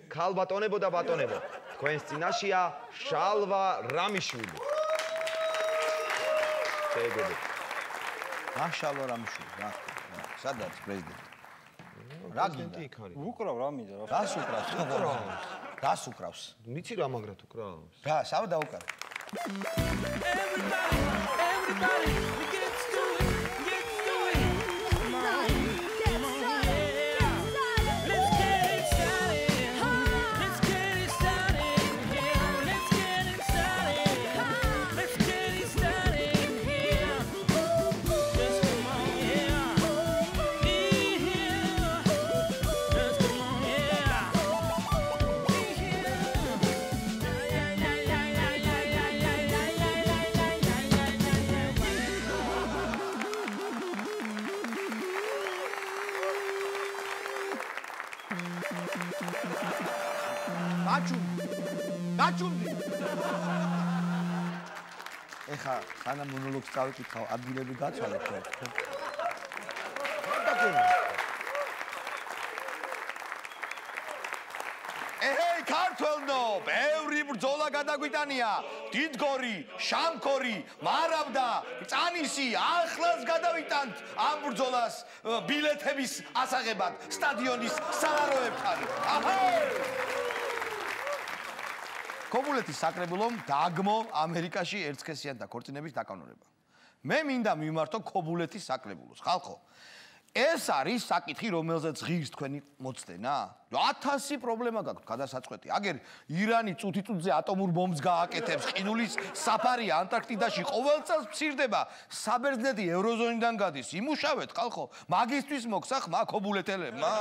ქალბატონებო და ბატონებო, თქვენს წინაშია შალვა რამიშვილი. შეგებთ. შალვა რამიშვილი, რა. სადაც პრეზიდენტი? რა გინდა? უკრავ რა მინდა რა. რას უკრავს? რას უკრავს? მიცი რა მაგრად უკრავს? რა, სავა დაუკრა? Everybody, let's do it. Let's do it. Come on. Come on. Yeah. Let's get it started. Let's get it started. Yeah. Let's get it started. Let's get it started. Yeah. Just come on. Yeah. Be here. Just come on. Yeah. Be here. გაჩუმდი. ეხა ხანა მონოლოგს წავიკითხავ, ადგილები გაცვალეთ ხო? ეჰეი, ქართველნო, ბევრი ბრძოლა გადაგვიტანია. დიდგორი, შამქორი, მარავდა, წანისი, ახლაც გადავიტანთ ამ ბრძოლას ბილეთების ასაღებად, სტადიონის სალაროებთან. ქობულეთის საკრებულომ დააგმო ამერიკაში ერთსქესიანთა ქორწინების დაკავნება. მე მინდა მიმართო ქობულეთის საკრებულოს. ხალხო, ეს არის საკითხი, რომელზეც ღირს თქვენი მოცდენა? 1000 პრობლემა გაქვთ გადასაწყვეტი. აგერ ირანი წუთი-წუთზე ატომურ ბომბს გააკეთებს, ყინულის საფარი ანტარქტიდაში ყოველ წელს მცირდება, საბერძნეთი ევროზონიდან გადის. იმუშავეთ, ხალხო, მაგისტვის მოგცა ხმა ქობულეთელებმა.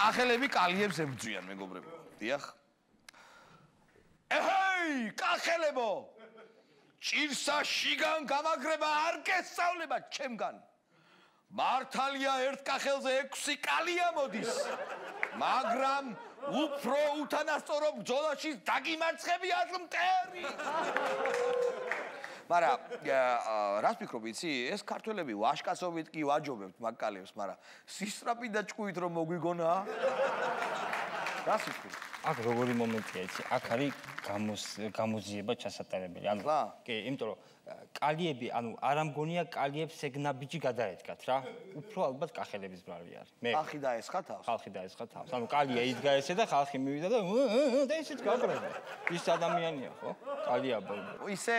კახელები კალიებს ებრძვიან, მეგობრებო. დიახ. ეჰეი, კახელებო! ჭირსა შიგან გამაგრება არ გესწავლება ჩემგან. მართალია ერთ კახელზე 6 კალია მოდის. მაგრამ უფრო უთანასწორო ბრძოლაში დაგიმარცხებიათ მტერი. მაგრამ რას ფიქრობ, იცი? ეს ქართველები ვაშკაცობით კი ვაჯობებთ მაგ კალებს, მაგრამ სისტრაფით და ჭკუით რომ მოგვიგონა? რას ფიქრობ? აქ როგორი მომენტია, იცი? აქ არის გამოძიება ჩასატარებელი. ანუ კი, იმიტომ რომ კალიები, ანუ არ ამგონია კალიებს ეგნა ბიჭი გადაედგათ რა. უფრო ალბათ კახელების ბრალი არის. მე ხალხი დაესხა თავს. ხალხი დაესხა თავს. ანუ კალია იდგა ესე და ხალხი მივიდა და ისიც გაბრადა. ის ადამიანია, ხო? კალია. ისე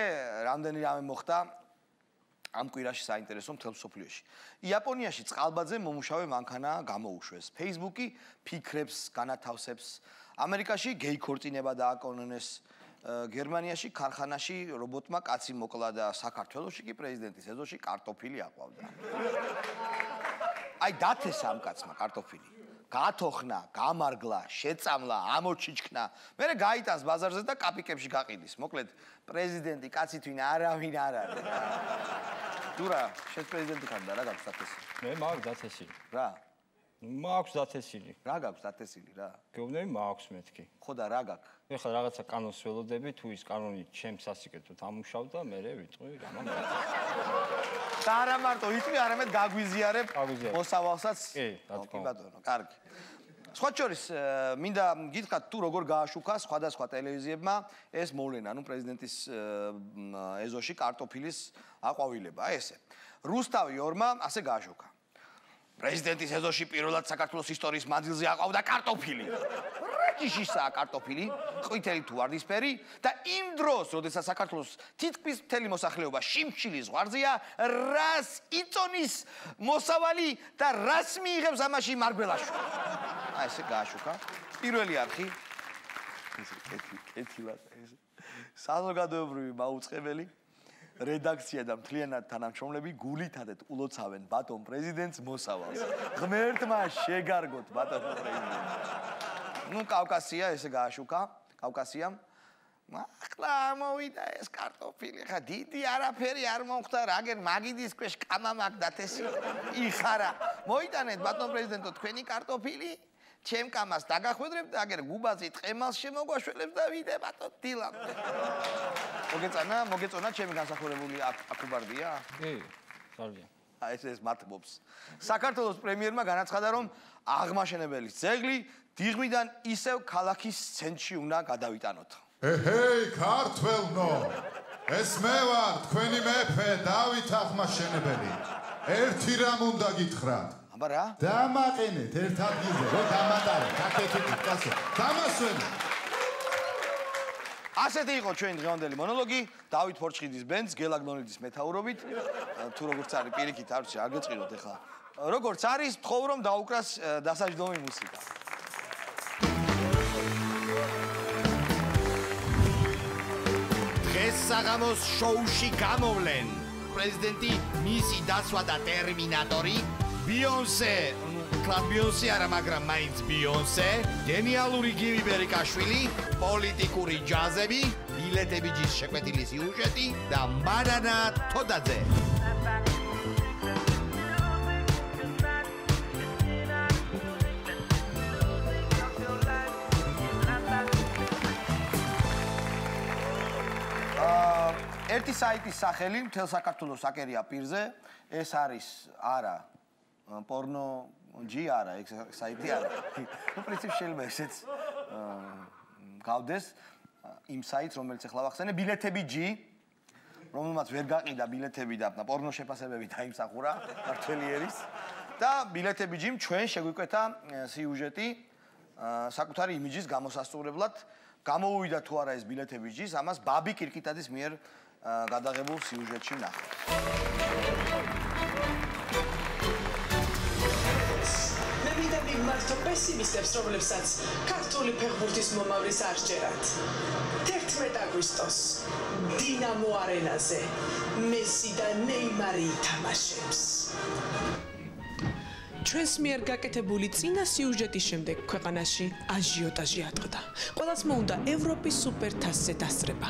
რამდენი რამე მოხდა ამ კვირაში საინტერესო მთელ მსოფლიოში. იაპონიაში წყალბადზე მომუშავე მანქანა გამოუშვეს. Facebook-ი ფიქრებს განათავსებს. ამერიკაში გეი ქორწინება დააკონონეს. გერმანიაში ქარხანაში რობოტმა კაცი მოკლა და საქართველოში კი პრეზიდენტის ეზოში კარტოფილი აყვავდა. აი დათესა ამ კაცმა კარტოფილი. გათოხნა, გამარგლა, შეწამლა, ამოჩიჩქნა. მერე გაიტანს ბაზარზე და კაპიკებში გაყიდის. მოკლედ პრეზიდენტი კაცი თვინ არავინ არ არის. დურა, შენ პრეზიდენტი ხარ და რა გაქვს დათესილი? მე მაქვს დათესილი. რა? მაქვს დათესილი. რა გაქვს დათესილი რა? გეუბნები მაქვს მეთქი. ხო და რა გაქვს? ეხლა რაღაცა კანონს ველოდები, თუ ის კანონი ჩემს სასიკეთოდ ამუშავდა, მერე ვიტყვი რამან დათესილი. და არა მარტო იტყვი, არამედ გაგვიზიარებ მოსავალსაც. კი, რა თქმა უნდა. ბატონო, კარგი. სხვა შორის მინდა გითხრათ თუ როგორ გააშუქა სხვადასხვა ტელევიზიებმა ეს მოვლენა, ანუ პრეზიდენტის ეზოში კარტოფილის აყვავილება. ესე. რუსთავი 2-მა ასე გააშუქა. პრეზიდენტის ეზოში პირველად საქართველოს ისტორიის მანძილზე აყვავდა კარტოფილი. რაჯიშისაა კარტოფილი, ყვითელი თუ ვარდისფერი და იმ დროს, როდესაც საქართველოს თითქმის მთელი მოსახლეობა შიმშილი ზღვარზეა, რას იწონის მოსავალი და რას მიიღებს ამაში მარგველაშვილი. აი ესე გააშუქა. პირველი არხი. ესე კეთილად ესე. საზოგადოებრივი მაუწყებელი რედაქცია და მთლიანად თანამშრომლები გულითადეთ ულოცავენ ბატონ პრეზიდენტს მოსავალს. ღმერთმა შეგარგოთ ბატონ პრეზიდენტს. ნუ კავკასია ესე გააშუქა, კავკასიამ. ახლა მოვიდა ეს კარტოფილი, ხა დიდი არაფერი არ მომხდა, რაგერ მაგიდის ქვეშ კამა მაგ დათესი. იხარა. მოიტანეთ ბატონ პრეზიდენტო თქვენი კარტოფილი. ჩემ კამას დაგახვედრებ და აგერ გუბაზი ტყემალს შემოგვაშველებს და ვიდე ბატონ დილამდე. მოგეწონა ჩემი განსახურებული აკუბარდია? კი, ძალიან. ეს მათბობს. საქართველოს პრემიერმა განაცხადა, რომ აღმაშენებელის ძეგლი დიღმიდან ისევ ქალაქის ცენტრში უნდა გადავიტანოთ. ეჰეი, ქართველნო! ეს მე ვარ, თქვენი მეფე დავით აღმაშენებელი. ერთი რამ უნდა გითხრათ. აბა რა? დამაყენეთ ერთ ადგილზე, რომ დამატარეთ, აკეთეთ კაცო. დამასვენეთ. ასეთი იყო ჩვენი დღევანდელი მონოლოგი დავით ფორჩხიძის ბენდს გელაგნოლიძის მეთაურობით. თუ როგორც არის პირიქით არ ვიცი, არ გეწყინოთ ახლა. როგორც არის, ვთხოვ რომ დაუკრას დასაჯდომი მუსიკა. დღეს საღამოს შოუში გამოვლენ პრეზიდენტი მისი დაცვა და ტერმინატორი ბიონსე კლად ბიონსე არა მაგრამ მაინც ბიონსე გენიალური გივი ბერიკაშვილი პოლიტიკური ჯაზები ბილეთები ჯის შეკვეთილი სიუჟეტი და მანანა თოდაძე ერთი საიტის სახელი მთელ საქართველოს აკერია პირზე ეს არის არა პორნო ჯი არა ეს საიტი არა ნუ პრინციპში შეიძლება ესეც გავდეს იმ საიტს რომელიც ახლა ვახსენე ბილეთები ჯი რომელმაც ვერ გაყიდა ბილეთები და პორნო შეფასებები დაიმსახურა ქართველი ერის და ბილეთები ჯიმ ჩვენ შეგვიკვეთა სიუჟეტი საკუთარი იმიჯის გამოსასწორებლად გამოუვიდა თუ არა ეს ბილეთები ჯის ამას ბაბი კირკიტაძის მიერ გადაღებულ სიუჟეტში ნახავთ. მე მინდა მიგმართო პესიმისტებს, რომლებსაც ქართული ფეხბურთის მომავლის არ სჯერათ. 11 აგვისტოს დინამო არენაზე მესი და ნეიმარი ითამაშებს. ჩვენს მიერ გაკეთებული წინა სიუჟეტის შემდეგ ქვეყანაში აჟიოტაჟი ატყდა. ყველას მოუნდა ევროპის სუპერთასზე დასწრება.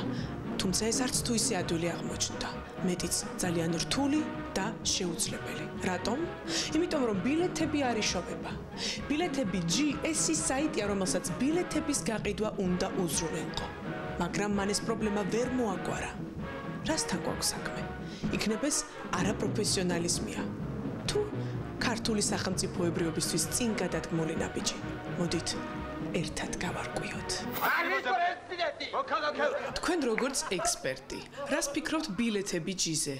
თუმცა ეს არც თუ ისე ადვილი აღმოჩნდა. მეტიც ძალიან რთული და შეუძლებელი. რატომ? იმიტომ რომ ბილეთები არ იშოვება. ბილეთები G ეს ის საიტია, რომელსაც ბილეთების გაყიდვა უნდა უზრუნველყო. მაგრამ მან ეს პრობლემა ვერ მოაგვარა. რასთან გვაქვს საქმე? იქნებ ეს არაპროფესიონალიზმია. თუ ქართული სახელმწიფოებრიობისთვის წინ გადადგმული ნაბიჯი. მოდით ერთად გავარკვიოთ. თქვენ როგორც ექსპერტი, რას ფიქრობთ ბილეთები ჯიზე?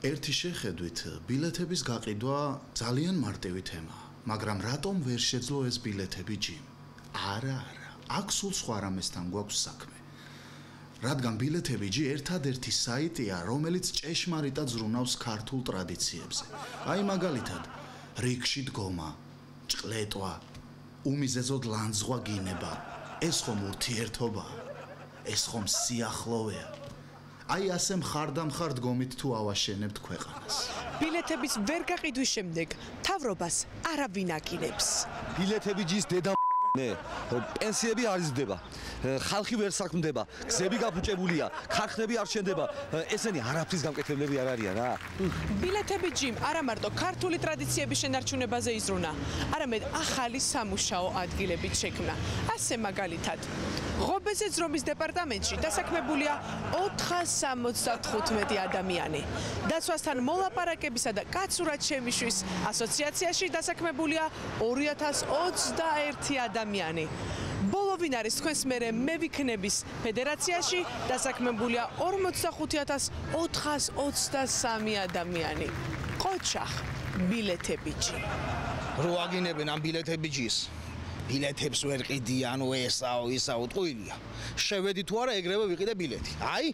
ერთი შეხედვით, ბილეთების გაყიდვა ძალიან მარტივი თემაა, მაგრამ რატომ ვერ შეძლო ეს ბილეთები ჯიმ? არა, აქ სულ სხვა რამესთან გვაქვს საქმე. რადგან ბილეთები ჯი ერთადერთი საიტია, რომელიც ჭეშმარიტად ზრუნავს ქართულ ტრადიციებზე. აი მაგალითად, რიგში დგომა, ჭყლეტვა, უმიზეზოდ ლანძღვა გინება. ეს ხომ ურთიერთობაა, ეს ხომ სიახლოვეა. აი ასე მხარდამხარ დგომით თუ ავაშენებთ ქვეყანას. ბილეთების ვერ გაყიდვის შემდეგ თავრობას არავინ აკინებს. ბილეთები ჯის დედა პენსიები არ იზრდება. ხალხი ვერ საქმდება, გზები გაფუჭებულია, ქარხნები არ შენდება. ესენი არაფრის გამკეთებლები არ არიან რა. ბილეთები ჯიმ არა მარტო ქართული ტრადიციების შენარჩუნებაზე იზრუნა, არამედ ახალი სამუშაო ადგილებით შექმნა. ასე მაგალითად, ღობეზე ძრომის დეპარტამენტში დასაქმებულია 475 ადამიანი. დაცვასთან მოლაპარაკებისა და კაცურად შემიშვის ასოციაციაში დასაქმებულია 2021 ადამიანი. ბოლოვინ არის თქვენს მერე მე ვიქნების ფედერაციაში დასაქმებულია 45423 ადამიანი. ყოჩახ ბილეთები ჯი. რო აგინებენ ამ ბილეთები ჯის ბილეთებს ვერ ყიდი ანუ ესაო ტყუილია შევედი თუ არა ეგრევე ვიყიდე ბილეთი აი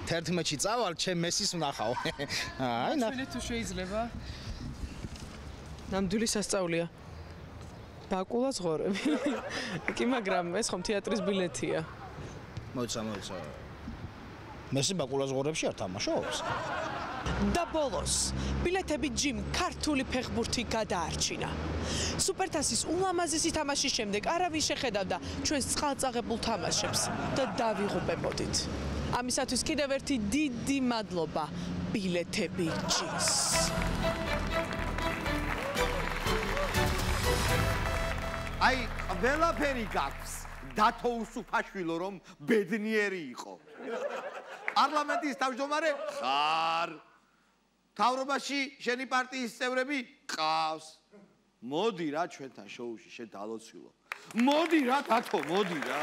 11-ში წავალ ჩემ მესის ვნახავ აი ნახე თუ შეიძლება ნამდვილი სასწაულია ბაკულას ღორები კი მაგრამ ეს ხომ თეატრის ბილეთია მოიცა მესი ბაკულას ღორებში არ თამაშობს და ბოლოს ბილეთები ჯიმ ქართული ფეხბურთი გადაარჩინა. სუპერთასის ულამაზესი თამაშის შემდეგ არავინ შეხედავდა ჩვენს წყალწაღებულ თამაშებს და დავიღუპებოდით. ამისათვის კიდევ ერთი დიდი მადლობა ბილეთები ჯის. აი, ყველაფერი გაქვს. დათო უსუფაშვილო რომ ბედნიერი იყო. პარლამენტის თავმჯდომარე ხარ. თავრობაში შენი პარტიის წევრები ყავს. მოდი რა ჩვენთან შოუში შენ დალოცილო. მოდი რა თათო, მოდი რა.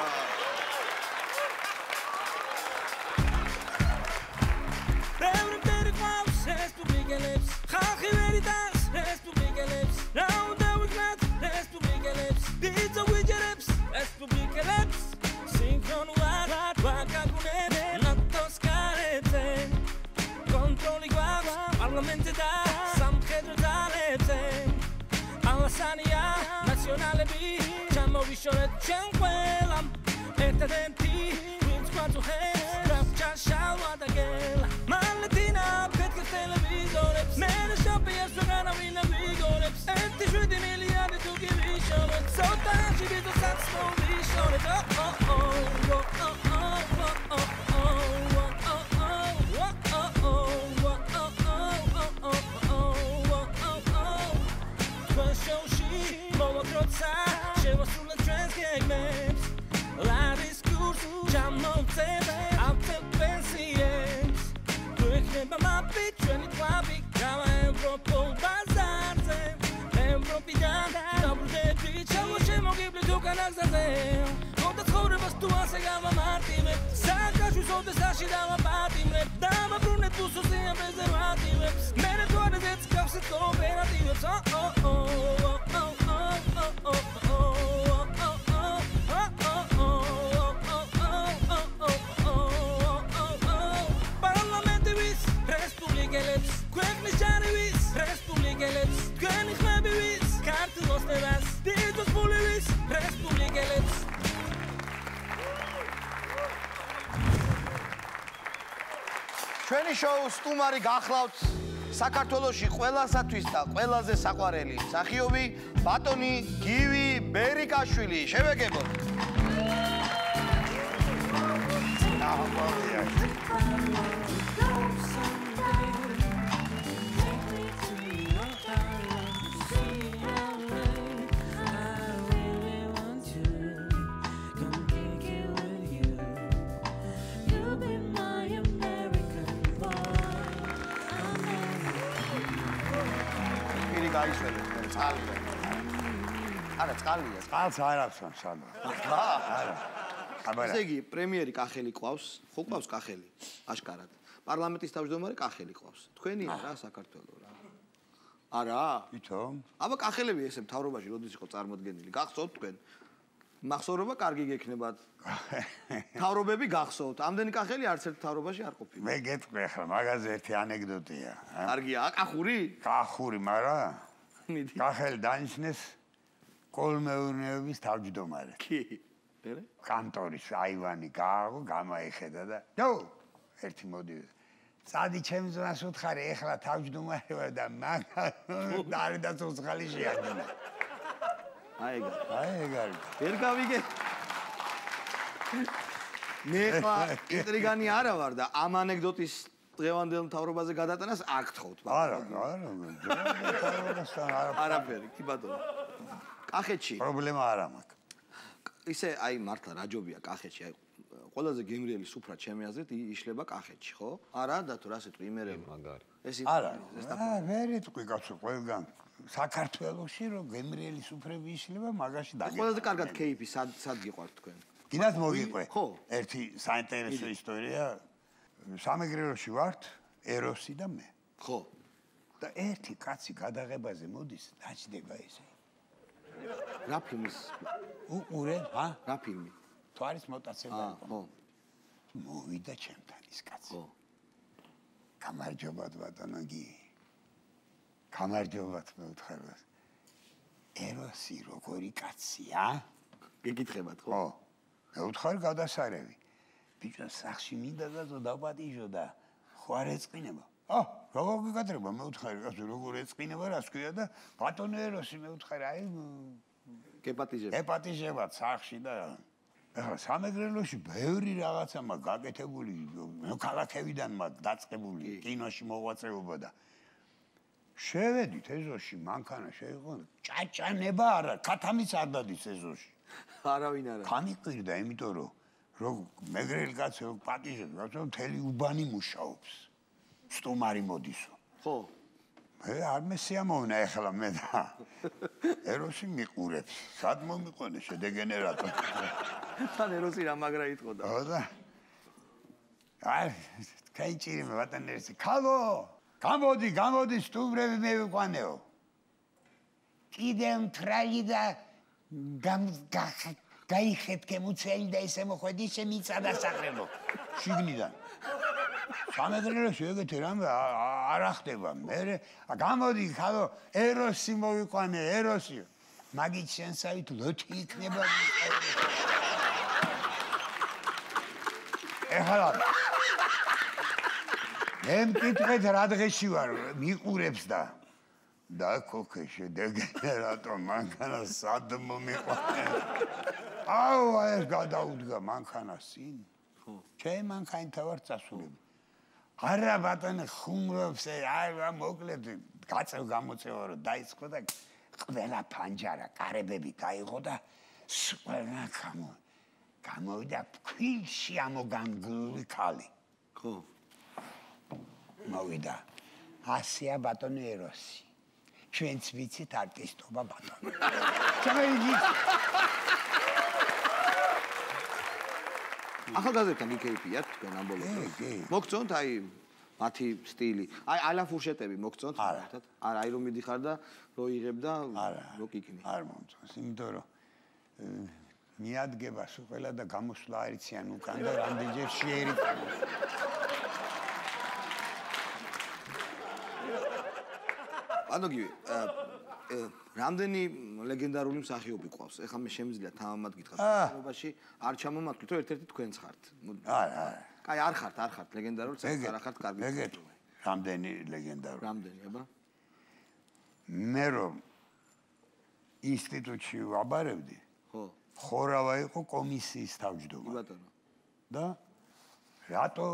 ჩვენი შოუ სტუმარი გახლავთ საქართველოში ყველასათვის და ყველაზე საყვარელი მსახიობი ბატონი გივი ბერიკაშვილი. შევეგებოთ. არა, წყალია. წყალს არ აქვს სანდო. ესე იგი, პრემიერი კახელი ყავს, ხო ყავს კახელი, აშკარად. პარლამენტის თავმჯდომარე კახელი ყავს. თქვენი არა საქართველო რა. არა? ვითომ? აბა კახელები ესე მთავრობაში როდის იყო წარმოდგენილი? გახსოვთ თქვენ? მახსოვრობა კარგი გექნებათ. მთავრობები გახსოვთ. ამდენი კახელი არც ერთ მთავრობაში არ ყოფილა. მე გეტყვი ახლა მაგაზე ერთი ანეკდოტია. კარგია, კახური? კახური, მაგრამ მიდი. კახელი დანიშნეს კოლმეურნეობის თავმჯდომარე. კი. მერე? კანტორის აივანი გააღო, გამაიხედა და ნუ ერთი მოდივე. წადი ჩემს ძმას უთხარი, ეხლა თავმჯდომარე ვარ და მაგ და ცოცხალი შეადგინა. აი ეგარი. ვერ გავიგე. მე ხა ინტრიგანი არა ვარ და ამ ანეკდოტის დღევანდელ მთავრობაზე გადატანას აქ გთხოვთ. არა. არაფერი, კი ბატონო. კახეთში პრობლემა არ მაქვს. ისე აი მართლა რაჯობია კახეთში, აი ყველაზე გემრიელი სუფრა ჩემი აზრით იშლება კახეთში, ხო? არა და თუ რა სიტყვი იმერელი მაგარი. ეს არა, ვერ იტყვი კაცო ყველგან. საქართველოში რომ გემრიელი სუფრები იშლება, მაგაში დაგე. ყველაზე კარგად кейფი სად გიყვართ თქვენ? კიდათ მოგიყვე. ხო. ერთი საინტერესო ისტორია. სამეგრელოში ვართ, ეროსი და მე. ხო. და ერთი კაცი გადაღებაზე მოდის, დაჭდება ესე. რა ფილმის? უყურე, რა ფილმი? თუ არის მოტაცება. ხო. მოვიდა ჩემთან ის კაცი. ხო. გამარჯობათ ბატონო გი. გამარჯობათ მე ვთხარ. ეროსი როგორი კაცია? გეკითხებათ, ხო? ხო. მე ვთხარ გადასარევი. ბიჭო სახში მინდა და დაპატიჟო და ხო არ ეწყინება. როგორ გეკადრება მე ვთხარ, კაცო როგორ ეწყინება რას ქვია და ბატონო ეროსი მე ვთხარ, აი გეპატიჟებათ სახში და ახლა სამეგრელოში ბევრი რაღაცა მაქვს გაკეთებული, ქალაქებიდან მაქვს დაწყებული, კინოში მოღვაწეობა და შევედით ეზოში, მანქანა შეიყო, ჭაჭანება არა, ქათამიც არ დადის ეზოში. არავინ არა. გამიყვირდა, იმიტომ რომ მეგრელი კაცი პატიჟებს, კაცო მთელი უბანი მუშაობს. სტუმარი მოდისო. ხო. მე არ მესიამოვნა ეხლა მე და ეროსი მიყურებს. სად მომიყვანე შედეგენერატორი. თან ეროსი რა მაგრა იტყოდა. ხო და აი კაიჭირი მე ბატონერისი. ქალო, გამოდი სტუმრები მე ვიყვანეო. კიდე მთრალი და გაიხეთქე მუცელი და ესე მოხვედი შემიწადა საყრელო. შიგნიდან. სამეგრელოში ეგეთი რამე არ ახდება. მე გამოდი ხალო ეროსი მოვიყვანე ეროსი. მაგით შენსავით ლოჩი იქნება. ეხლა მე მკითხეთ რა დღეში ვარ მიყურებს და ქოქე შედეგენერატორ მანქანა სად მომიყვანე. აუ ეს გადაუდგა მანქანა წინ. ჩემ მანქანით ვარ წასულები. არა ბატონო ხუმრობს აი მოკლედ გაწევ გამოწევა რომ დაიწყო და ყველა ფანჯარა კარებები გაიღო და ყველა გამოვიდა ფქვილში ამოგანგული ქალი. ხო. მოვიდა. ასია ბატონო ეროსი. ჩვენც ვიცით არტისტობა ბატონო. ჩამოიდი. ახალგაზრდებთან გიქეიფიათ თქვენ ამ ბოლოს. მოგწონთ აი მათი სტილი. აი ალაფურშეტები მოგწონთ ერთად? არა, აი რომ მიდიხარ და რო იღებ და რო კიკნი. არ მომწონს, იმიტომ რომ მიადგება სულ ყველა და გამოსვლა არიციან უკან და რამდენჯერ შეერიკა. ანუ გივი რამდენი ლეგენდარული მსახიობი ყავს? ეხლა მე შემიძლია თამამად გითხრათ. შენობაში არ ჩამომატკით, რომ ერთ-ერთი თქვენც ხართ. არა. კაი, არ ხართ ლეგენდარული, არ ხართ კარგი. ეგეთ რამდენი ლეგენდარული. რამდენი, აბა? მე რომ ინსტიტუტში ვაბარებდი. ხო. ხორავა იყო კომისიის თავმჯდომარე. ბატონო. და რატო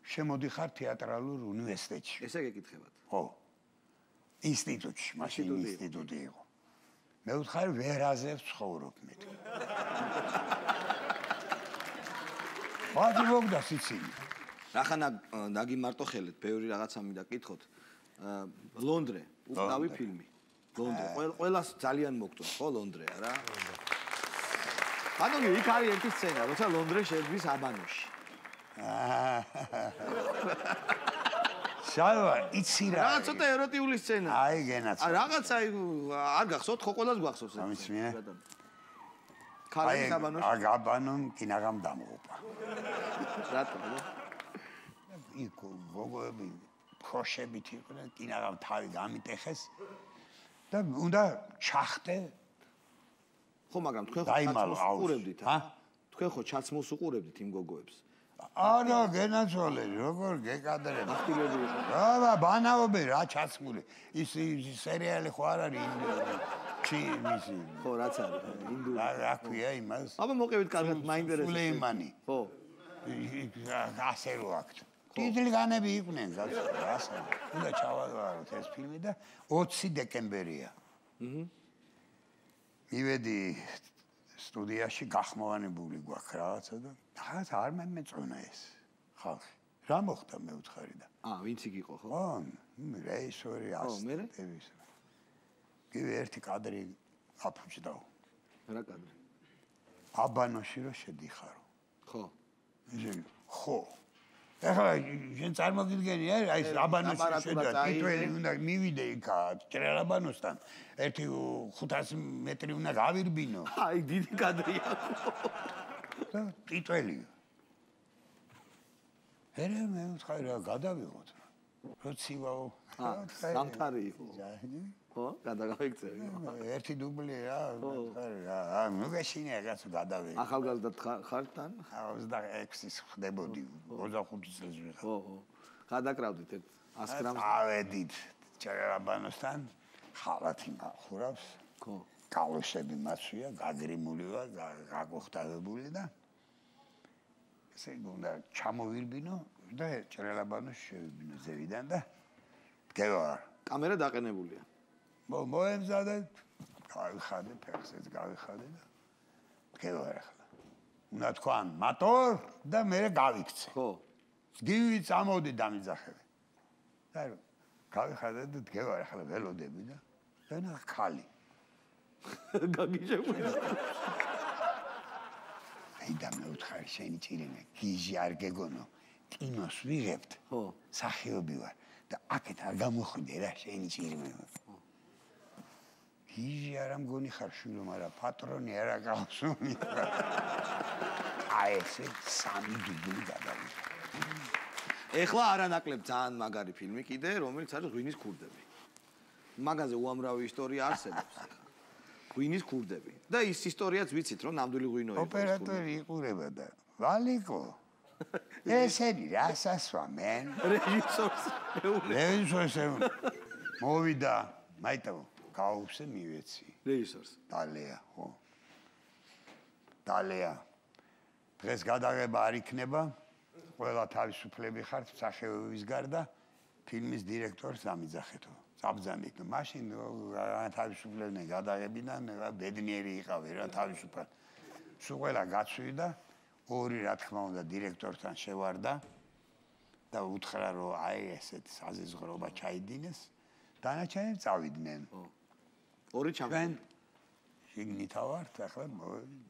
შემოდიხარ თეატრალურ უნივერსიტეტში? ესე გეკითხებათ. ხო. ინსტიტუტში, მაშინ ინსტიტუტი იყო. მე ვთხარი ვერაზე ვცხოვრობ მე. ვადი მოგდა სიცილი. რახანა დაგიმარტო ხელეთ, ბევრი რაღაცა მინდა გკითხოთ. ლონდრე, უკრავი ფილმი. ლონდრე, ყველას ძალიან მოგწონს, ხო ლონდრე არა? ანუ იქ არის ერთი სცენა, როცა ლონდრე შეერგვის აბანოში. შალვა, იცი რა. რა ცოტა ეროტიული სცენა. აი გენაცა. რაღაცა არ გახსოვთ, ხო ყველას გვახსოვს. ამის მე. ქალის აბანოში. აგაბანომ კინაღამ დამოუპა. რატო? იქ გოგოები ქოშებით იყვნენ, კინაღამ თავი გამიტეხეს და უნდა ჩახტე. ხო, მაგრამ თქვენ ხო უყურებდით, თქვენ ხო ჩაცმულს უყურებდით იმ გოგოებს. არა, გენაცვალე, როგორ გეკადრებ. ახტილები იყო. რა, ბანაობე რა ჩაცმული. ის სერიალი ხო არ არის ჩიმისი. ხო, რაც არის, ინდური. რა ქვია იმას? აბა მოყევით კარგად, მაინტერესებს. სულეიმანი. ხო. ასე რო აქ. ტიტლგანები იყვნენ, გასა. უნდა ჩავაყაროთ ეს ფილმი და 20 დეკემბერია. მივედი სტუდიაში გახმოვანებული გვაქვს რაღაცა და რაღაც არ მეწონა ეს ხალხი. რა მოხდა მე ვთხარი და. ვინც იქ იყო ხო? ხო, რეჟისორი ასტების. გივი ერთი კადრი აფუჭდაო. რა კადრი? აბანოში რო შედიხარო. ხო. ხო. ეხლა შენ წარმოგიდგენი აი ეს აბანოში შედია ტიტველი უნდა მივიდე იქ ჭრელაბანოსთან. ერთი 500 მეტრი უნდა გავირბინო. აი დიდი კადრია. და ტიტველი. ერე მე ვთხარი რა გადავიღოთ. როცივაო. სამთარი იყო. ხო, გადაგავიქცევი. ერთი დუბლი რა, ვთხარი რა. ნუ გაშინია რაღაც გადავიღე. ახალგაზრდა ხარ თან? 26-ის ხდებოდი, 25 წელს ვიყავ. ხო, ხო. გადაკრავდით 100 გრამს. ავედით ჭერაბანოსთან, ხალათი მახურავს. ხო. კალოშები მასვია, გაგრიმული ვარ, გაგოხტავებული და ესე უნდა ჩამოვირბინო და ჭერაბანოს შევიბინო ზევიდან და გევარ. კამერა დაყენებულია. მოემზადე, გავიხადე, ფეხსაც გავიხადე და გევარ ახლა. უნდა თქვან მატორ და მე გავიქცე. ხო. გივი წამოვდი დამიძახები. და გავიხადე და დგევარ ახლა ველოდები და ვენა ხალი. გაგიჟებული. და მე ვთხარი შენი ჭირიმე გიჟი არ გეგონო კინოს ვიღებთ ხო სახიობი ვარ და აქეთ არ გამოხვიდე რა შენი ჭირიმე გიჟი არა მგონი ხარ შვილო მაგრამ პატრონი არა გავსუნი აი ესე სამი დუბლი გადავიდა ეხლა არანაკლებ ძალიან მაგარი ფილმი კიდე რომელიც არის ღვინის ქურდები მაგაზე უამრავი ისტორია არსებობს ღვინის ქურდები და ის ისტორიაც ვიცით რომ ნამდვილი ღვინო იყო ოპერატორი იყურება და ვალიკო ესენი რასასვამენ რეჟისორს მოვიდა მაიტო გაუსე მივეცი რეჟისორს დალეა ხო დალეა დღეს გადაღება არ იქნება ყველა თავისუფლები ხართ სახეობის გარდა ფილმის დირექტორს ამიძახეთო საბძანით მაშინ თავისუფლებდნენ გადაღებიდან ბედნიერი იყავი რა თავისუფლად სულ ყველა გაცვიდა ორი რა თქმა უნდა დირექტორთან შევარდა და უთხრა რომ აი ესეთ საზიზღრობა ჩაიდინეს დანარჩენები წავიდნენ ორი ჩამჩვენ შიგნითა ვართ ახლა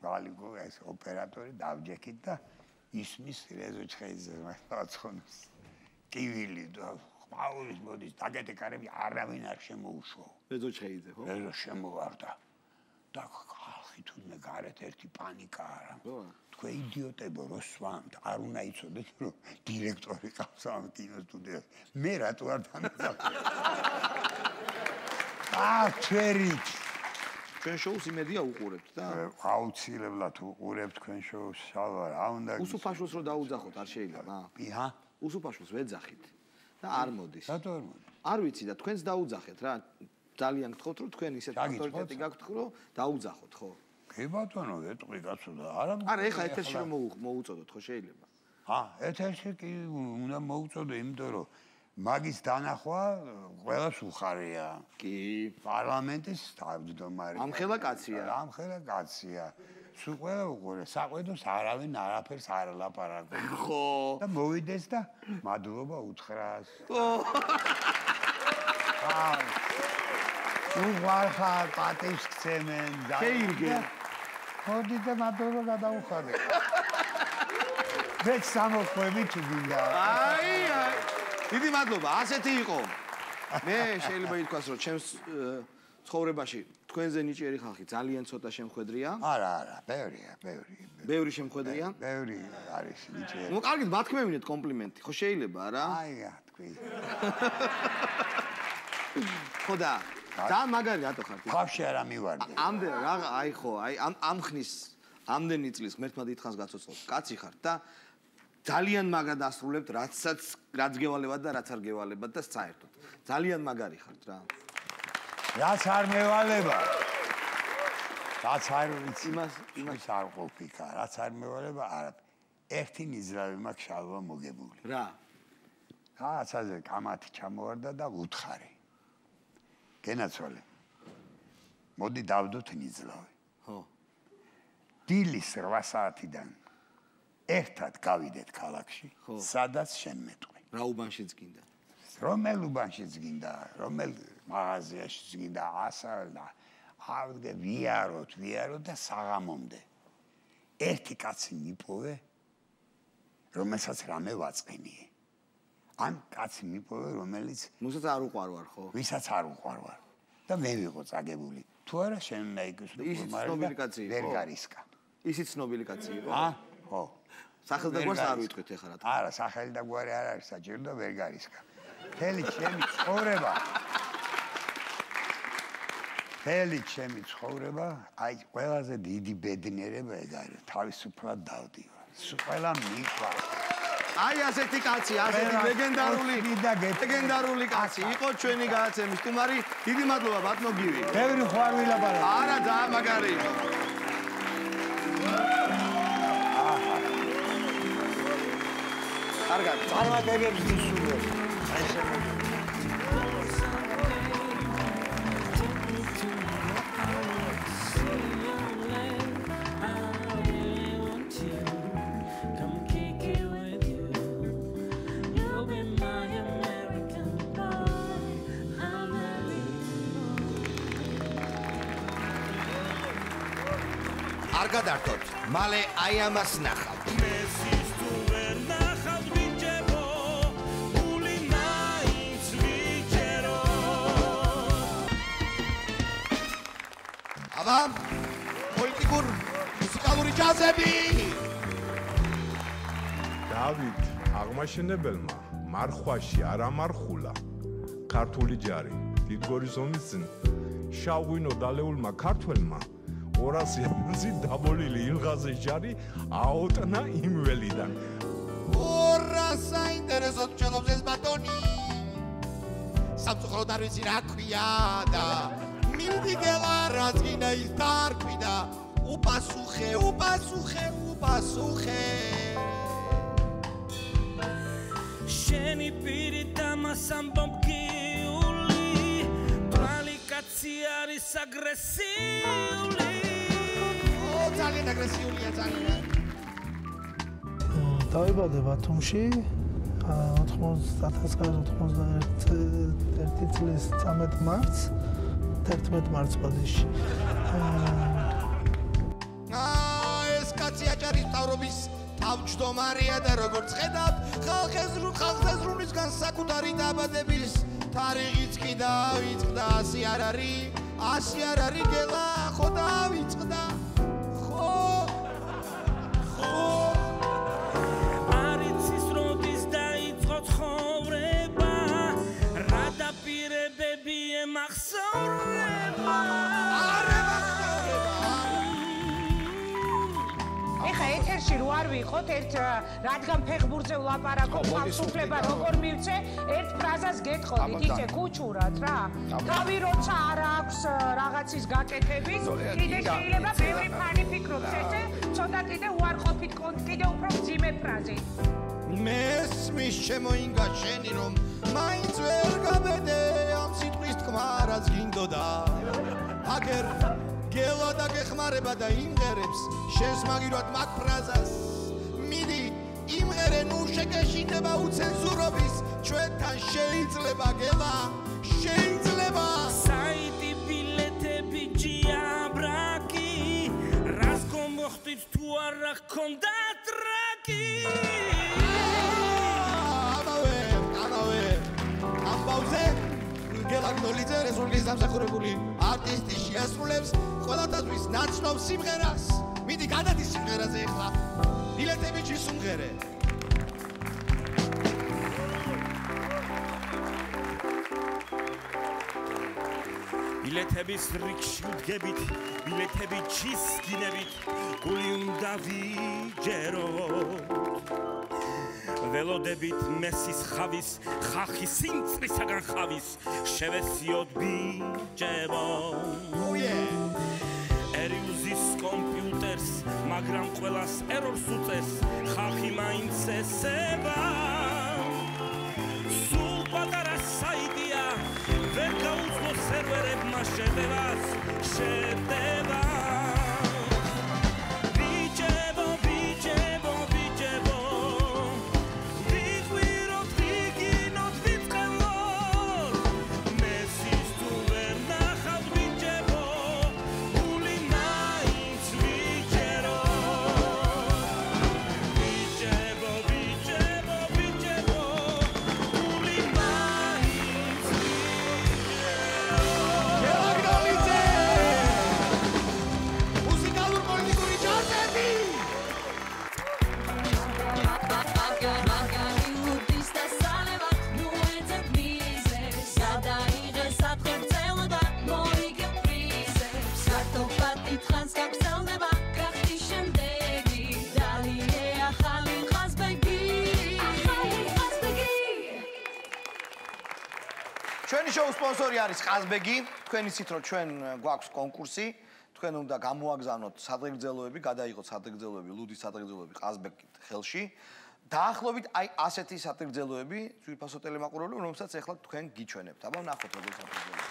ვალიკო ეს ოპერატორი დავჯექით და ისმის რეზო ჩხეიძე მაცხონს ტივილი და ყაურის მოდის დაგეთე კარები არავინ არ შემოუშვა რეზო ჩხეიძე ხო რეზო შემოვარდა და ხალხი თუნდაც გარეთ ერთი პანიკა არა თქვენ იდიოტებო რო სვამთ არ უნდა იცოდეთ რომ დირექტორი ყავს ამ კინოსტუდიაში მე რატო არ დამეძახე ჩვენით ჩვენ შოუს იმედია უყურებთ და აუცილებლად უყურებთ თქვენ შოუს შალვა რა უნდა უსუფაშოს რო დაუძახოთ არ შეიძლება ჰა უსუფაშოს ვეძახით და არ მოდის რატო არ მოდის არ ვიცი და თქვენს დაუძახეთ რა ძალიან გთხოვთ რომ თქვენ ისეთ ავტორიტეტი გაქვთ რომ დაუძახოთ ხო კი ბატონო ეტყვი კაცო და არა ეხლა ეთერში რომ მოუწოდოთ ხო შეიძლება ჰა ეთერში კი უნდა მოუწოდო იმიტომ რომ მაგის დანახვა ყველას უხარია კი პარლამენტის თავმჯდომარე ამხელა კაცია ამხელა კაცია სულ ყველა უყურე საყვედოს არავინ არაფერს არ ლაპარაკობს ხო და მოვიდეს და მადლობა უთხრას უღარხარ პატივს გცემენ და შეირგე მოდი და მადლობა გადაუხადე მეც სამოხვევი თუ გინდა აი დიდი მადლობა ასეთი იყო მე შეიძლება ითქვას რომ ჩემს ცხოვრებაში თქვენზე ნიჭიერი ხალხი ძალიან ცოტა შემხედრია არა ბევრია ბევრი შემხედრია ბევრი არის ნიჭიერი ნუ კარგით მათქმევინეთ კომპლიმენტი ხო შეიძლება რა აი თქვი ხო და ძალიან მაგარი რატო ხარ ხავში არა მივარდე ამდენ რა აი ხო აი ამ ხნის ამდენი წლის ღმერთმა დიდხანს გაცოცხლოთ კაცი ხარ და ძალიან მაგრად ასრულებთ რაც გევალებათ და რაც არ გევალებათ და საერთოდ ძალიან მაგარი ხართ რა რაც არ მევალება რაც არ ვიცი იმას არ ყოფიქა რაც არ მევალება არა ერთი ნიზრავი მაქვს შალვა მოგებული რა რაღაცაზე კამათი ჩამოვარდა და უთხარი გენაცვალე მოდი დავდოთ ნიზრავი ხო დილის 8 საათიდან ერთად გავიდეთ ქალაქში სადაც შენ მეტყვი რა უბანშიც გინდა რომელ უბანშიც გინდა რომელ მაღაზიაშიც გინდა ასალდა ავდგე ვიაროთ და საღამომდე ერთი კაცი მიპოვე რომელსაც რამე ვაწყენიე ან კაცი მიპოვე რომელიც ვისაც არ უყვარვარ ხო ვისაც არ უყვარვარ და მე ვიყო წაგებული თუ არა შენ უნდა იქნება ისიც ცნობილი კაცი იყო ვერ გარისკა ისიც ცნობილი კაცი იყო ხო სახელ და გვარს არ ვიტყვით ეხლა რა არა სახელი და გვარი არ არის საჭირო და ვერ გარისკა მთელი ჩემი ცხოვრება აი ყველაზე დიდი ბედნიერება ეგ არის თავისუფლად დავდივარ სულ ყველა მიყვა აი ასეთი კაცი ასეთი ლეგენდარული კაცი იყო ჩვენი გადაცემის სტუმარი დიდი მადლობა ბატონო გივი ბევრი ხვარი ლაპარაკი არა ძალიან მაგარი იყო კარგად წარმატებებს გისურვებ აი შემო არ გადართოთ, მალე აი ამას ნახავთ. მესის თუ ვერ ნახავთ ბიჭებო, გული მაინც ვიჯერო. აბა, პოლიტიკურ მუსიკალური ჯაზები. დავით აღმაშენებელმა მარხვაში არ ამარხულა ქართული ჯარი დიდგორის ომის წინ შავღვინო დალეულმა ქართველმა 200-ზე დაბოლილი ილღაზის ჯარი აოტნა იმ ველიდან. ორა საინტერესო ჩელობს ეს ბატონი. სამწუხაროდ არ ვიცი რა ქვია და მილდიგელა რაც გინდა ის დარკვიდა. უპასუხე. შენი პირი დამასამბობ გიული, თვალი კაცი არის აგრესიული. ძალიან აგრესიულია ძალიან. დავიბადე ბათუმში 1991 წლის 13 მარტს 11 მარტს ბოდიში. ეს კაცი აჭარის მთავრობის თავმჯდომარეა და როგორც ხედავთ, ხალხეზრუნისგან საკუთარი დაბადების თარიღიც კი დავიწყდა, 100 არ არის გელა, ხო დავიწყდა. ხო. არიცის როდის დაიწყო ცხოვრება, რა დაპირებები ემახსოვრება. ეხა ეთერში რო არ ვიყოთ, რადგან ფეხბურთზე ვლაპარაკობ, ხელისუფლება როგორ მივცე, ერთ ფრაზას გეტყოდით, იცი კუჩურად რა. თავი როცა არ აქვს რაღაცის გაკეთების, კიდე შეიძლება ბევრი ფანი ფიქრობს ესე, ცოტა კიდე უარყოფით კიდე უფრო მძიმე ფრაზით. მესმის ჩემო ინგა შენი რომ მაინც ვერ გაბედე ამ სიტყვის თქმა რაც გინდოდა. აგერ გელა და გეხმარება და იმღერებს შენს მაგირვად მაგ ფრაზას. მიდი იმღერე ნუ შეგეშინდება უცენზურობის ჩვენთან შეიძლება გელა შეიძლება. საიტი ბილეთები ჯიაბრაკი, რას გომოხდით თუ არა ჰქონდა ტრაკი. ამბავზე გელა გნოლიძე რესურსის დამსახურებული არტისტი შეასრულებს ყველათათვის ნაცნობ სიმღერას. მიდი გადადის სიმღერაზე ეხლა. ბილეთები ჯისუმღერე. ბილეთების რიგში ვდგებით, ბილეთები ჩისგინებით, გული უნდა ვიჯეროთ. ველოდებით მესის ხავის, ხალხი სიმწრისაგან ხავის, შევესიოთ ბიჭებო. ერიუზის კომპიუტერს, მაგრამ ყველას ერორს უწეს, ხალხი მაინც ესება. სულ პატარა საიტია, ვერ გაუძლო სერვერებმა შეტევას, შეტევა. ბიჭებო, ბიჭებო, ბიჭებო, ვიყვიროთ, ვიგინოთ, ვიწყელოთ, მესის თუ ვერ ნახავთ ბიჭებო, გული მაინც ვიჯეროთ. ბიჭებო, ბიჭებო, ბიჭებო, გული მაინც მუსიკალურ პოლიტიკური ჯაზები. ჩვენი შოუს სპონსორი არის ყაზბეგი. თქვენ იცით რომ ჩვენ გვაქვს კონკურსი. თქვენ უნდა გამოაგზავნოთ სადღეგრძელოები, გადაიღოთ სადღეგრძელოები, ლუდის სადღეგრძელოები ყაზბეგით ხელში. დაახლოებით აი ასეთი სადღეგრძელოები ძვირფასო ტელემაყურებელი, რომელსაც ახლა თქვენ გიჩვენებთ. აბა ნახოთ როგორ სადღეგრძელოები.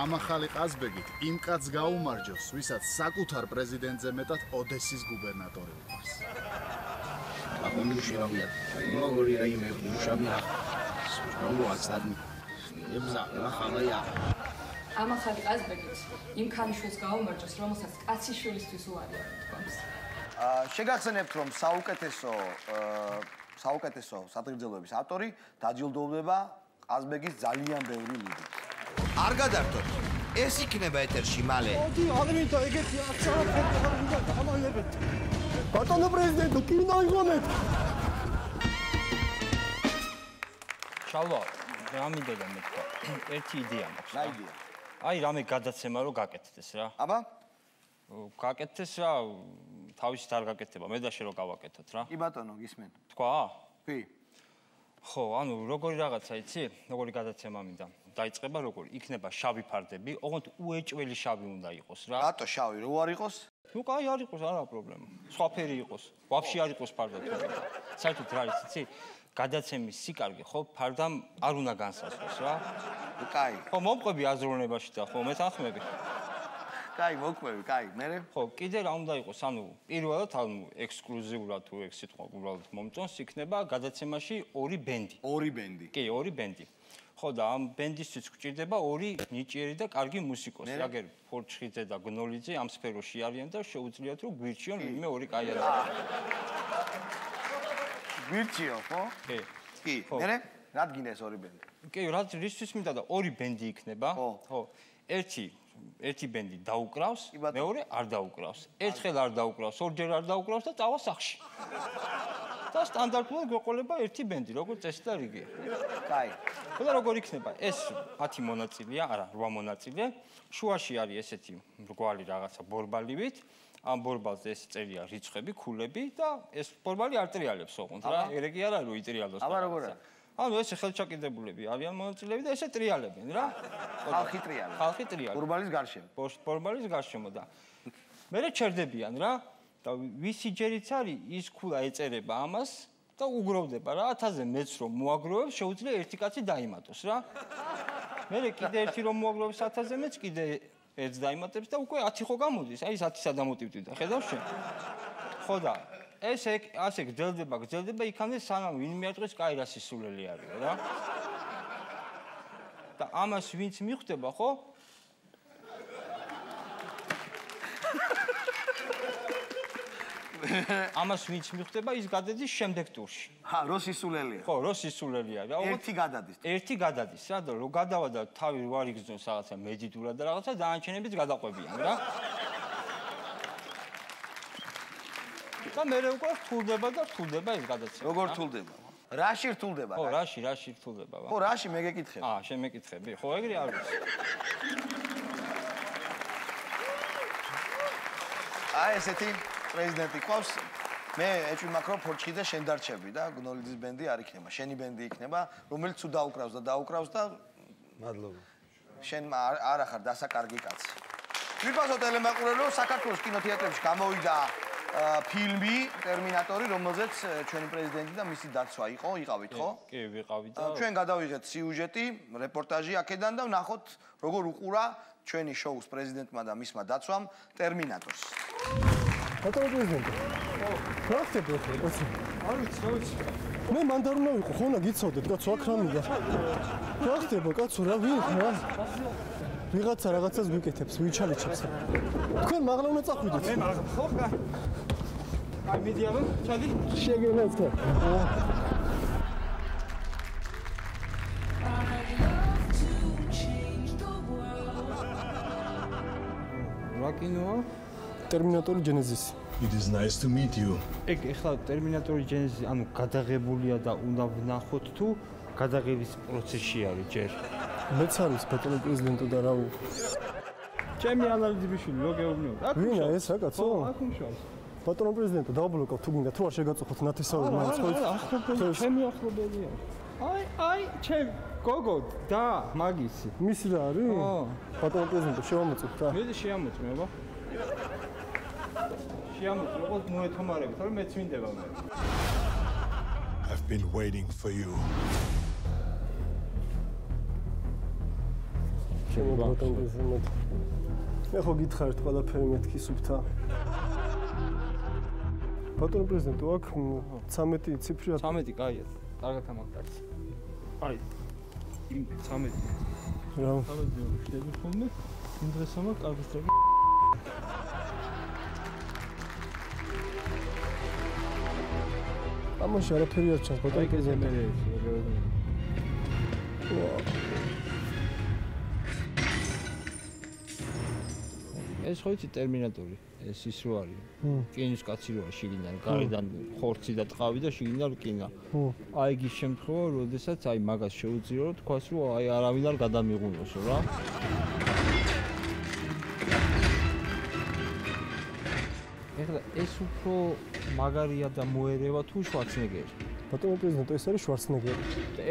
ამ ახალი ყაზბეგით იმ კაცს გაუმარჯოს, ვისაც საკუთარ პრეზიდენტზე მეტად ოდესის გუბერნატორი უყვარს. ამ ახალი ყაზბეგით იმ ქალიშვილს გაუმარჯოს, რომელსაც კაციშვილისთვის უარი თქვამს. შეგახსენებთ, რომ საუკეთესო სათგრძელოების ავტორი დაჯილდოვდება ყაზბეგის ძალიან ბევრი ლიგით. არ გადართოთ. ეს იქნება ეთერში მალე. მოდი, აღნიშნო ეგეთი აქცია გამალებეთ. ბატონო პრეზიდენტო, კინო იღონეთ. შალვა, რა მინდოდა მეთქვა? ერთი იდეა მაქვს. რა იდეა? აი, რამე გადაცემა რო გაკეთდეს რა. აბა? გაკეთდეს რა, თავისით არ გაკეთდება, მე და შე რო გავაკეთოთ რა. კი ბატონო, გისმენ. თქვა? კი. ხო, ანუ როგორი რაღაცა იცი? როგორი გადაცემა მინდა? დაიწყება როგორი? იქნება შავი ფარდები, ოღონდ უეჭველი შავი უნდა იყოს რა. რატო შავი? რო არ იყოს? ნუ კაი არ იყოს, არა პრობლემა. სხვა ფერი იყოს. ვაფშე არ იყოს ფარდა თუ. საერთოდ რა არის იცი? გადაცემის სიკარგი ხო ფარდამ არ უნდა განსაზღვროს რა. კაი. ხო, მომყვები აზროვნებაში და ხო მეთანხმები. კაი, მოკვევი, კაი, მერე? ხო, კიდე რა უნდა იყოს, ანუ პირველად ანუ ექსკლუზიურად თუ ეგ სიტყვა უბრალოდ მომწონს, იქნება გადაცემაში ორი ბენდი. ორი ბენდი. კი, ორი ბენდი. ხო და ამ ბენდისთვის გვჭირდება ორი ნიჭიერი და კარგი მუსიკოსი. აგერ ფორჩხიძე და გნოლიძე ამ სფეროში არიან და შეუძლიათ რომ გვირჩიონ ვინმე ორი კაი ადამიანი. გვირჩიო, ხო? კი. კი, მერე? რად გინდა ეს ორი ბენდი? კი, რისთვის მინდა და ორი ბენდი იქნება. ხო. ერთი ბენდი დაუკრავს, მეორე არ დაუკრავს. ერთხელ არ დაუკრავს, ორჯერ არ დაუკრავს და წავა სახლში. და სტანდარტულად გვეყოლება ერთი ბენდი, როგორც წესი და რიგია. კაი. და როგორ იქნება? ეს 10 მონაწილეა, არა, 8 მონაწილე. შუაში არის ესეთი მრგვალი რაღაცა ბორბალივით. ამ ბორბალზე ეს წერია რიცხვები, ქულები და ეს ბორბალი არ ტრიალებს ოღონდ რა. ეგრე კი არ არის, რომ იტრიალოს. აბა როგორ არის? ანუ ეს ხელჩაკიდებულები არიან მონაწილეები და ესე ტრიალებენ რა. ხალხი ტრიალებს. ხალხი ტრიალებს. ბორბალის გარშემო. ბორბალის გარშემო და მერე ჩერდებიან რა. და ვისი ჯერიც არის ის ქულა ეწერება ამას და უგროვდება რა 1000-ზე მეც რომ მოაგროვებს შეუძლია ერთი კაცი დაიმატოს რა. მერე კიდე ერთი რომ მოაგროვებს 1000-ზე მეც კიდე ერთს დაიმატებს და უკვე 10 ხო გამოდის. აი ეს 10-ს დამოტივდი და ხედავ შენ. ხო და ეს ასე გრძელდება იქამდე სანამ ვინმე ატყვის კაი რა სისულელი არის რა. და ამას ვინც მიხვდება ხო? ამას ვინც მიხვდება ის გადადის შემდეგ ტურში. რო სისულელია. ხო, რო სისულელია რა. ერთი გადადის. ერთი გადადის რა და რო გადავა და თავი რო არ იგრძნოს რაღაცა მედიტურად და რაღაცა დაანჩენებით გადაყვებიან რა. და მე უკვე რთულდება ეს გადაცემა. როგორ რთულდება? რაში რთულდება? ხო, რაში რთულდება. ხო, რაში მე გეკითხები? შენ მეკითხები. ხო, ეგრე არ ვიცი. აი ესეთი პრეზიდენტი ყავს. მე ეჭვი მაქვს რომ ფორჩხიძე შენ დარჩები და გნოლიძის ბენდი არ იქნება. შენი ბენდი იქნება, რომელიც თუ დაუკრავს და მადლობა. შენ არ ახარ დასაკარგი კაცი. ვიფასო ტელემაყურებელო, საქართველოს კინოთეატრებში გამოვიდა ფილმი ტერმინატორი, რომელზეც ჩვენი პრეზიდენტი და მისი დაცვა იყავით, ხო? კი, ვიყავით და ჩვენ გადავიღეთ სიუჟეტი, რეპორტაჟი აქედან და ვნახოთ როგორ უყურა ჩვენი შოუს პრეზიდენტმა და მისმა დაცვამ ტერმინატორს. ბატონო პრეზიდენტო. რა ხდება ხო? არ ვიცი. მე მანდ არ უნდა ვიყო, ხო უნდა გიცოდეთ, კაცო, აქ რა მიგა. რა ხდება, კაცო, რა ვინ რა? ვიღაცა რაღაცას ვიკეთებს, ვიჩალიჩებს. თქვენ მაღლა უნდა წახვიდეთ. მე მაღლა, ხო, კაი. აი მიდიავენ, ჩადი. შეგენაცხა. რა კინოა? ტერმინატორი ჯენეზისი. It is nice to meet you. ეგ ეხლა ტერმინატორი ჯენეზისი, ანუ გადაღებულია და უნდა ვნახოთ თუ გადაღების პროცესში არის ჯერ. მეც არის ბატონო პრეზიდენტო და რა ვუ. ჩემი ანალიზებიშვილი რო გეუბნიო. ვინა ეს რა კაცო? აქ მუშაობს. ბატონო პრეზიდენტო დავაბლოკავ თუ გინდა თუ არ შეგაწუხოთ ნათესაური მაინც ხო? ახლობელი, ჩემი ახლობელია. აი, ჩემ გოგო და მაგისი. მისი რა არის? ხო. ბატონო პრეზიდენტო შევამოწმოთ რა. მე შეამოწმე, აბა. შეამოწმე, როგორც მოეთომარებით, რომ მეც მინდება მე. I've been waiting for you. ჩემო ბატონო პრეზიდენტო. მე ხო გითხარით ყველაფერი მეთქი სუფთა. ბატონო პრეზიდენტო, აქ 13 ციფრი 13 კაია. კარგად ამაკარს. აი. 13 რა თავაზე ვშდები ხოლმე იმ დღესამა კარგისტრები ამაში არაფერი არ ჩანს ბატონო პრეზიდენტი ეს ხო იცი ტერმინატორი ეს ის რო არის კინის კაცი რო არის შიგნიდან გარედან ხორცი და ტყავი და შიგნიდან კინა აი ის შემთხვევა როდესაც აი მაგას შეუძლიო რომ თქვას რომ აი არავინ არ გადამიღუნოსო რა ეხლა ეს უფრო მაგარია და მოერევა თუ შვარცნეგერი ბატონო პრეზიდენტო ეს არის შვარცნეგერი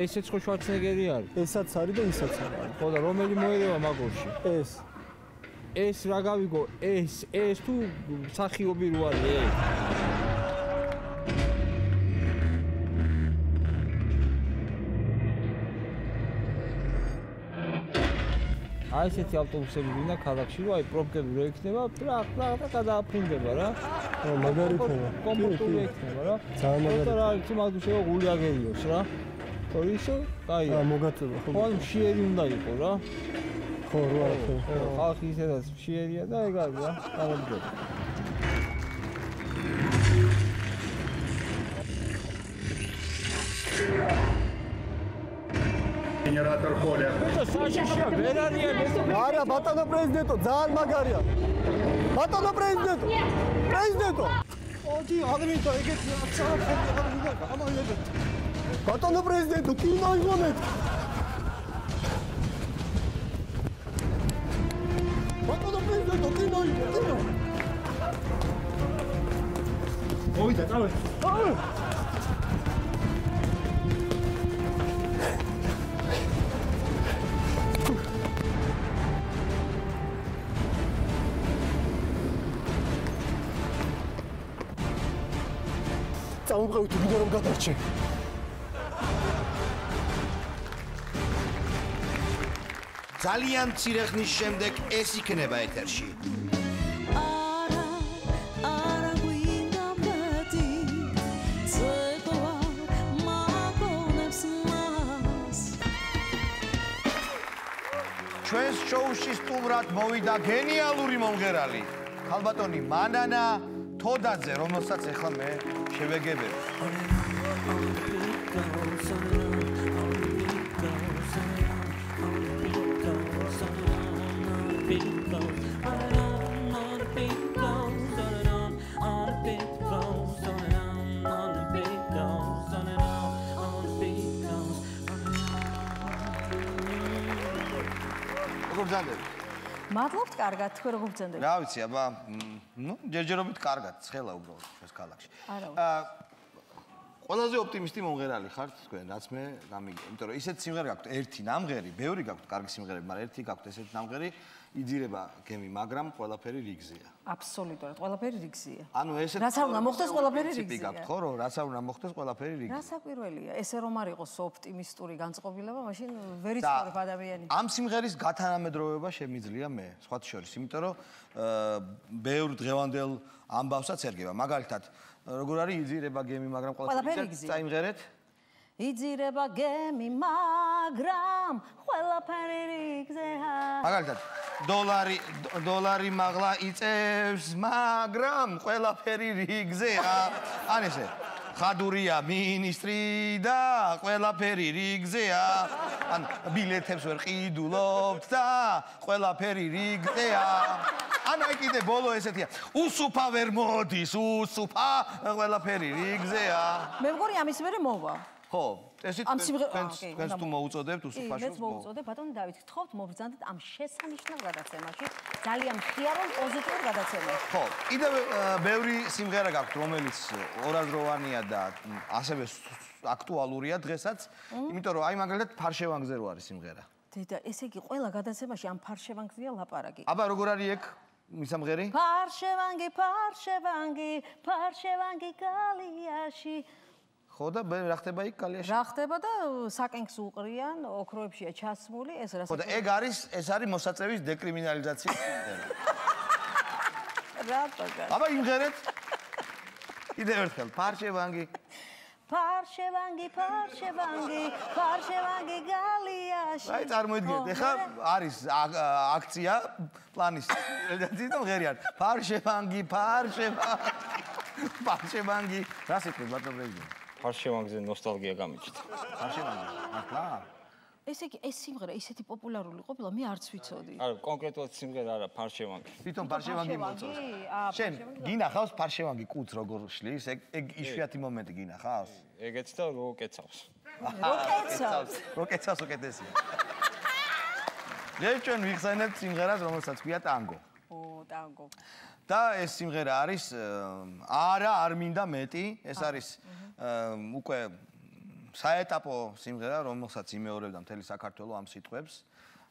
ესეც ხო შვარცნეგერი არის ესაც არის და ისაც არის ხო და რომელი მოერევა მაგორში ეს რა გავიგო ეს თუ სახიობი რო არის აი ესეთი ავტობუსები ვინა ქალაქში რო აი პრობლემები რო იქნება პრახ და გადააფრინდება რა მაგარი იქნება კომფორტული იქნება რა ძალიან მაგარი რა იცი მაგ შევა გული აგერიოს რა ხო ისე კაია მოგაწევა ხო მშიერი უნდა იყო რა ხო რა არის ხალხი ისედაც მშიერია და ეგ არის რა გამომდგება გენერატორ ხოლია. საშიშია ვერ არიან ეს. არა ბატონო პრეზიდენტო ძალიან მაგარია. ბატონო პრეზიდენტო. პრეზიდენტო. ოდი აღნიშნო ეგეთი აღწარაფები არ უნდა გამაიებეთ. ბატონო პრეზიდენტო კინო იგონეთ. ბატონო პრეზიდენტო კინო იგონეთ. მოვიდა წავე. წამოყევით ვიდეო რომ გადარჩე. ძალიან მცირე ხნის შემდეგ ეს იქნება ეთერში. ჩვენს შოუში სტუმრად მოვიდა გენიალური მომღერალი ქალბატონი მანანა თოდაძე, რომელსაც ახლა მე შევეგებებ. როგორ გძანდები? მადლობთ, კარგად, თქვენ როგორ გძანდებით? რა ვიცი, აბა, ჯერჯერობით კარგად, ცხელა უბრალოდ ჩვენს ქალაქში. ყველაზე ოპტიმისტი მომღერალი ხართ თქვენ, რაც მე გამიგე. იმიტომ რომ ისეთ სიმღერა გაქვთ, ერთი ნამღერი, ბევრი გაქვთ კარგი სიმღერები, მაგრამ ერთი გაქვთ ესეთი ნამღერი, იძირება გემი, მაგრამ ყველაფერი რიგზეა. აბსოლუტურად, ყველაფერი რიგზეა. ანუ ესეთ რაც არ უნდა მოხდეს, ყველაფერი რიგზეა. გაქვთ ხო, რომ რაც არ უნდა მოხდეს, ყველაფერი რიგზეა. რა საკვირველია, ესე რომ არ იყოს ოპტიმისტური განწყობილება, მაშინ ვერ იცხოვრებ ადამიანი. ამ სიმღერის გათანამედროვება შემიძლია მე, სხვათა შორის, იმიტომ რომ ბევრ დღევანდელ ამბავსაც ერგება. მაგალითად, როგორ არის იძირება გემი, მაგრამ ყველაფერი რიგზეა. წაიმღერეთ? იძირება გემი, მაგრამ ყველაფერი რიგზეა. მაგალითად, დოლარი მაღლა იწევს, მაგრამ ყველაფერი რიგზეა. ან ესე. ხადურია მინისტრი და ყველაფერი რიგზეა. ან ბილეთებს ვერ ყიდულობთ და ყველაფერი რიგზეა. ან აი კიდე ბოლო ესეთია. უსუფა ვერ მოდის, უსუფა ყველაფერი რიგზეა. მე მგონი ამის მერე მოვა. ხო, ესეთ თქვენს თუ მოუწოდებთ უსუფაშოს. მეც მოუწოდებ, ბატონო დავით, გთხოვთ მობრძანდეთ ამ შესანიშნავ გადაცემაში, ძალიან მხიარულ პოზიტიურ გადაცემაში. ხო, კიდევ ბევრი სიმღერა გაქვთ, რომელიც ორაზროვანია და ასევე აქტუალურია დღესაც, იმიტომ რომ აი მაგალითად ფარშევანგზე რო არის სიმღერა. დედა, ესე იგი ყველა გადაცემაში ამ ფარშევანგზეა ლაპარაკი. აბა როგორ არის ეგ მისამღერი? ფარშევანგი, ფარშევანგი, ფარშევანგი გალიაში. ხო და რა ხდება იქ კალიაში? რა ხდება და საკენკს უყრიან, ოქროებშია ჩასმული, ეს რა ხო და ეს არის მოსაწევის დეკრიმინალიზაციის სიმღერა. რატო? აბა იმღერეთ. კიდევ ერთხელ, ფარშევანგი. ფარშევანგი, ფარშევანგი, ფარშევანგი გალია. ოპერაში. აი წარმოიდგინეთ, ეხლა არის აქცია პლანის რედაქციის და მღერიან. ფარშევანგი, ფარშევანგი. რა სიტყვით ბატონ პრეზიდენტი? ფარშევანგზე ნოსტალგია გამიჩნდა. ფარშევანგი. ახლა ესე იგი ეს სიმღერა ისეთი პოპულარული ყოფილა, მე არც ვიცოდი. არა, კონკრეტულად სიმღერა არა, ფარშევანგი. თვითონ ფარშევანგი მოწონს. შენ გინახავს ფარშევანგი კუც როგორ შლის? ეგ იშვიათი მომენტი გინახავს? ეგეც და რო კეცავს. რო კეცავს უკეთესია. ჩვენ ვიხსენებთ სიმღერას, რომელსაც ქვია ტანგო. ტანგო. და ეს სიმღერა არის არ მინდა მეტი, ეს არის უკვე საეტაპო სიმღერა, რომელსაც იმეორებდა მთელი საქართველო ამ სიტყვებს.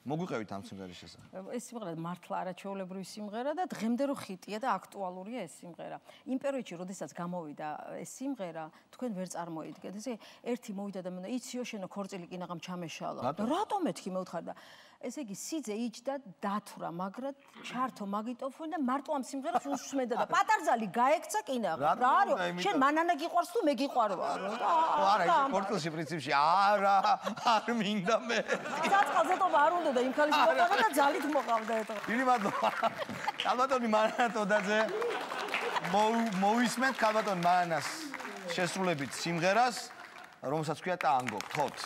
მოგვიყევით ამ სიმღერის შესახებ. ეს სიმღერა მართლა არაჩვეულებრივი სიმღერა და დღემდე რო ხიტია და აქტუალურია ეს სიმღერა. იმ პერიოდში, როდესაც გამოვიდა ეს სიმღერა, თქვენ ვერ წარმოიდგენთ. ესე ერთი მოვიდა და მე იციო შენო ქორწილი კინაღამ ჩამეშალა. რატომ მეთქი მეუთხარ და ესე იგი სიძე იჯდა დათვრა, მაგრამ ჩართო მაგიტოფონი და მარტო ამ სიმღერას უსმენდა და პატარძალი გაექცა კინაღამ. რა არის? შენ მანანა გიყვარს თუ მე გიყვარვარო? არა, ის ქორწილში პრინციპში არ მინდა მე. საწყალზე თო არ უნდა და იმ ქალის მოყავდა და ძალით მოყავდა ეტო. დიდი მადლობა. ქალბატონი მანანა ტოდაძე მოვისმენთ ქალბატონ მანანას შესრულებით სიმღერას, რომელსაც ქვია ტანგო, გთხოვთ.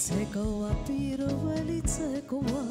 Cegoa pirveli cegoa